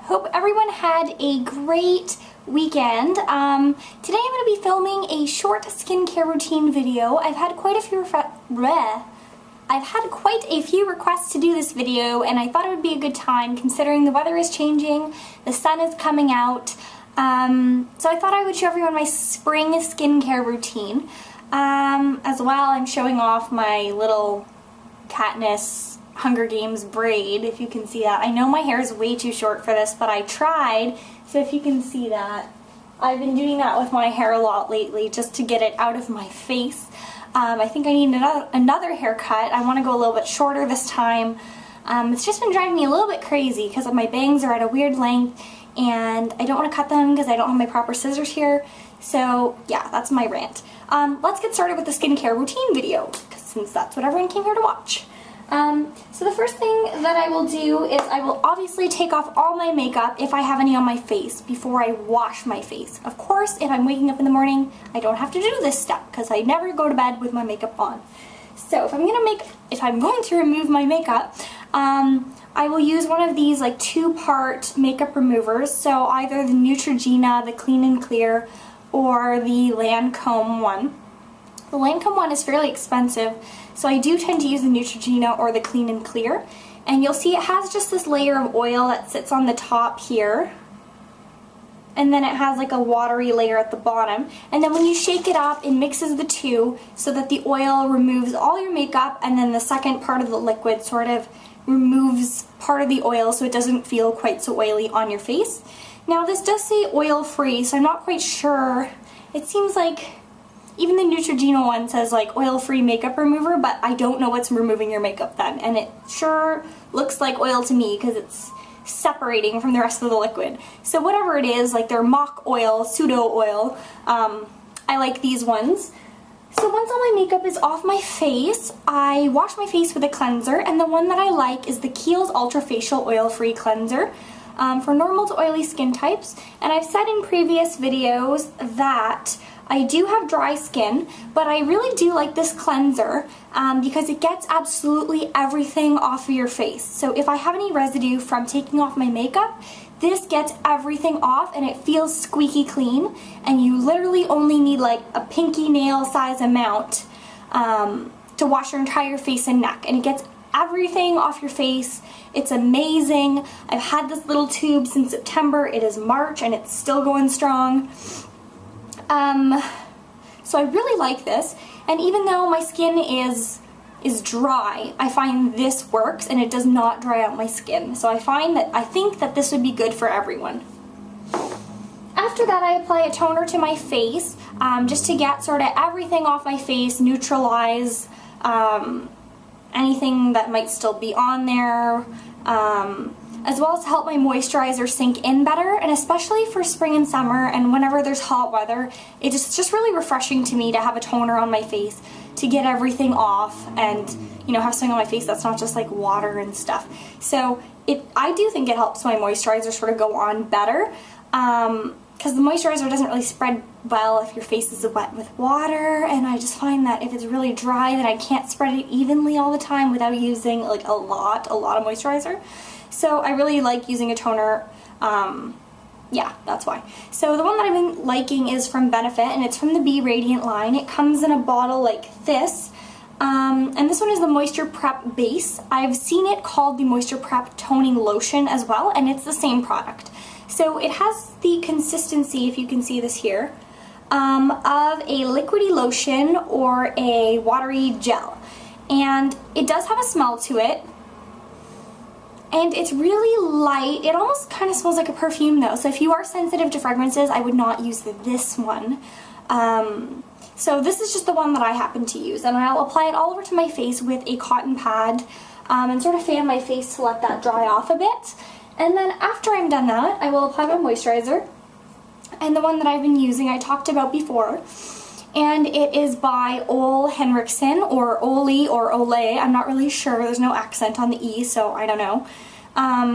Hope everyone had a great weekend. Today I'm going to be filming a short skincare routine video. I've had quite a few requests to do this video, and I thought it would be a good time considering the weather is changing, the sun is coming out. So I thought I would show everyone my spring skincare routine. As well, I'm showing off my little Katniss Hunger Games braid, if you can see that. I know my hair is way too short for this, but I tried, so if you can see that. I've been doing that with my hair a lot lately just to get it out of my face. I think I need another haircut. I want to go a little bit shorter this time. It's just been driving me a little bit crazy because my bangs are at a weird length and I don't want to cut them because I don't have my proper scissors here. So yeah, that's my rant. Let's get started with the skincare routine video, since that's what everyone came here to watch. So the first thing that I will do is I will obviously take off all my makeup if I have any on my face before I wash my face. Of course, if I'm waking up in the morning, I don't have to do this step because I never go to bed with my makeup on. So if I'm going to remove my makeup, I will use one of these like two-part makeup removers. So either the Neutrogena, the Clean and Clear, or the Lancome one. The Lancome one is fairly expensive, so I do tend to use the Neutrogena or the Clean and Clear. And you'll see it has just this layer of oil that sits on the top here. And then it has like a watery layer at the bottom. And then when you shake it up, it mixes the two so that the oil removes all your makeup, and then the second part of the liquid sort of removes part of the oil so it doesn't feel quite so oily on your face. Now this does say oil-free, so I'm not quite sure. It seems like even the Neutrogena one says like oil-free makeup remover, but I don't know what's removing your makeup then. And it sure looks like oil to me because it's separating from the rest of the liquid. So whatever it is, like they're mock oil, pseudo oil, I like these ones. So once all my makeup is off my face, I wash my face with a cleanser, and the one that I like is the Kiehl's Ultra Facial Oil-Free Cleanser. For normal to oily skin types. And I've said in previous videos that I do have dry skin, but I really do like this cleanser because it gets absolutely everything off of your face. So if I have any residue from taking off my makeup, this gets everything off and it feels squeaky clean, and you literally only need like a pinky nail size amount to wash your entire face and neck, and it gets everything off your face. It's amazing. I've had this little tube since September. It is March and it's still going strong. So I really like this, and even though my skin is dry, I find this works and it does not dry out my skin. So I think that this would be good for everyone. After that, I apply a toner to my face just to get sort of everything off my face, neutralize anything that might still be on there, as well as to help my moisturizer sink in better. And especially for spring and summer and whenever there's hot weather, it's just really refreshing to me to have a toner on my face to get everything off and, you know, have something on my face that's not just like water and stuff. So I do think it helps my moisturizer sort of go on better, because the moisturizer doesn't really spread well if your face is wet with water, and I just find that if it's really dry then I can't spread it evenly all the time without using like a lot of moisturizer. So I really like using a toner. Yeah, that's why. So the one that I've been liking is from Benefit, and it's from the Be Radiant line. It comes in a bottle like this. And this one is the Moisture Prep Base. I've seen it called the Moisture Prep Toning Lotion as well, and it's the same product. So it has the consistency, if you can see this here, of a liquidy lotion or a watery gel. And it does have a smell to it. And it's really light. It almost kind of smells like a perfume though. So if you are sensitive to fragrances, I would not use this one. So this is just the one that I happen to use. And I'll apply it all over to my face with a cotton pad and sort of fan my face to let that dry off a bit. And then after I'm done that, I will apply my moisturizer. And the one that I've been using I talked about before. And it is by Ole Henriksen, or Ole or Olay. I'm not really sure. There's no accent on the E, so I don't know. I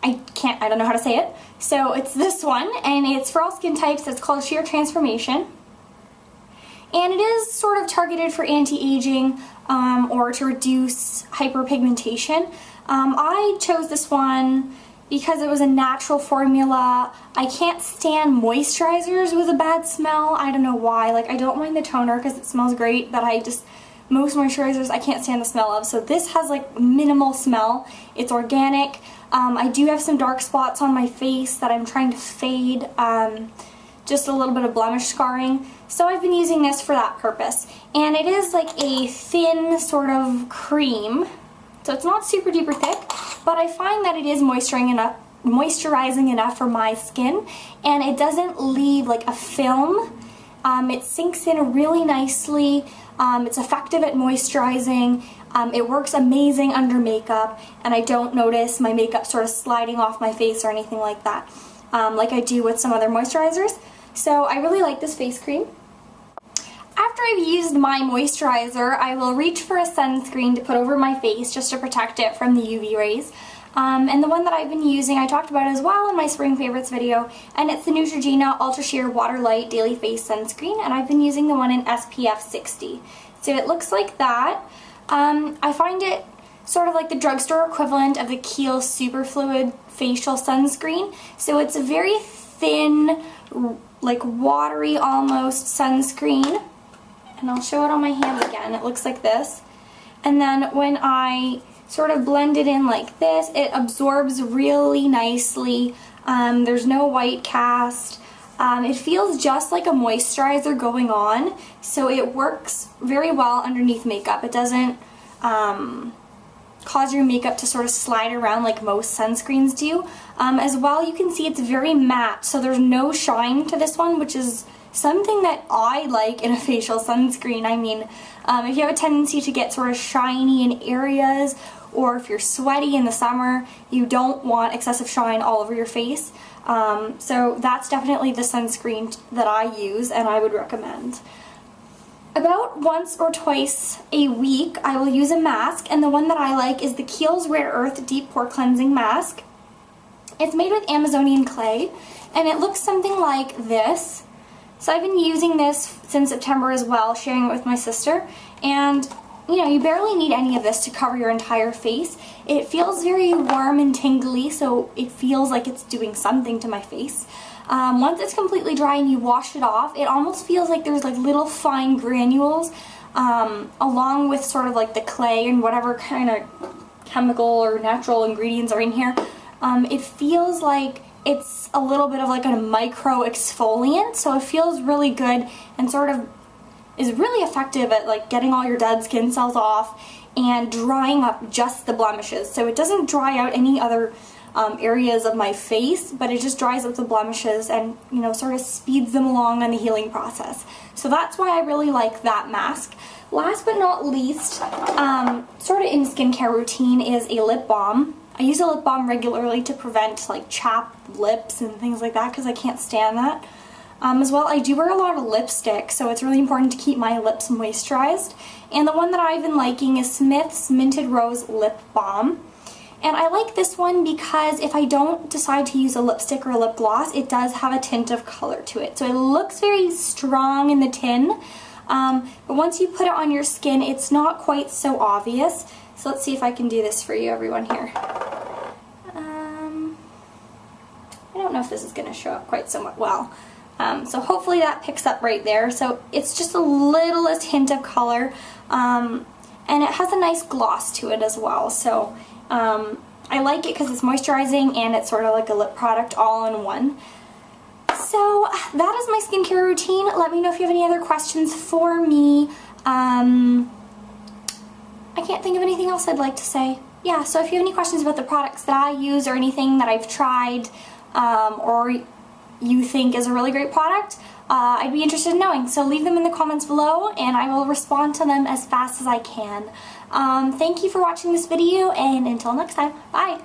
don't know how to say it. So it's this one, and it's for all skin types. It's called Sheer Transformation. And it is sort of targeted for anti-aging or to reduce hyperpigmentation. I chose this one because it was a natural formula. I can't stand moisturizers with a bad smell. I don't know why. Like, I don't mind the toner because it smells great, but most moisturizers I can't stand the smell of. So this has like minimal smell. It's organic. I do have some dark spots on my face that I'm trying to fade. Just a little bit of blemish scarring. So I've been using this for that purpose. And it is like a thin sort of cream. So it's not super duper thick, but I find that it is moisturizing enough for my skin, and it doesn't leave like a film. It sinks in really nicely. It's effective at moisturizing. It works amazing under makeup, and I don't notice my makeup sort of sliding off my face or anything like that, like I do with some other moisturizers. So I really like this face cream. After I've used my moisturizer, I will reach for a sunscreen to put over my face just to protect it from the UV rays. And the one that I've been using, I talked about as well in my spring favorites video, and it's the Neutrogena Ultra Sheer Water Light Daily Face Sunscreen, and I've been using the one in SPF 60. So it looks like that. I find it sort of like the drugstore equivalent of the Kiehl's Superfluid Facial Sunscreen. So it's a very thin, like watery almost sunscreen. And I'll show it on my hand again. It looks like this. And then when I sort of blend it in like this, it absorbs really nicely. There's no white cast. It feels just like a moisturizer going on, so it works very well underneath makeup. It doesn't cause your makeup to sort of slide around like most sunscreens do. As well, you can see it's very matte, so there's no shine to this one, which is something that I like in a facial sunscreen. I mean, if you have a tendency to get sort of shiny in areas, or if you're sweaty in the summer, you don't want excessive shine all over your face. So that's definitely the sunscreen that I use and I would recommend. About once or twice a week, I will use a mask, and the one that I like is the Kiehl's Rare Earth Deep Pore Cleansing Mask. It's made with Amazonian clay, and it looks something like this. So I've been using this since September as well, sharing it with my sister, and you know, you barely need any of this to cover your entire face. It feels very warm and tingly, so it feels like it's doing something to my face. Once it's completely dry and you wash it off, it almost feels like there's like little fine granules along with sort of like the clay and whatever kind of chemical or natural ingredients are in here. It feels like it's a little bit of like a micro exfoliant, so it feels really good and sort of is really effective at like getting all your dead skin cells off and drying up just the blemishes. So it doesn't dry out any other areas of my face, but it just dries up the blemishes and, you know, sort of speeds them along on the healing process. So that's why I really like that mask. Last but not least, sort of in skincare routine, is a lip balm. I use a lip balm regularly to prevent like chapped lips and things like that because I can't stand that. As well, I do wear a lot of lipstick, so it's really important to keep my lips moisturized. And the one that I've been liking is Smith's Minted Rose Lip Balm. And I like this one because if I don't decide to use a lipstick or a lip gloss, it does have a tint of color to it. So it looks very strong in the tin, but once you put it on your skin, it's not quite so obvious. So let's see if I can do this for you, everyone here. I don't know if this is going to show up quite so well. So hopefully that picks up right there. So it's just a littlest hint of color, and it has a nice gloss to it as well. So I like it because it's moisturizing and it's sort of like a lip product all in one. So that is my skincare routine. Let me know if you have any other questions for me. I can't think of anything else I'd like to say. Yeah, so if you have any questions about the products that I use or anything that I've tried, or you think is a really great product, I'd be interested in knowing. So leave them in the comments below and I will respond to them as fast as I can. Thank you for watching this video, and until next time, bye!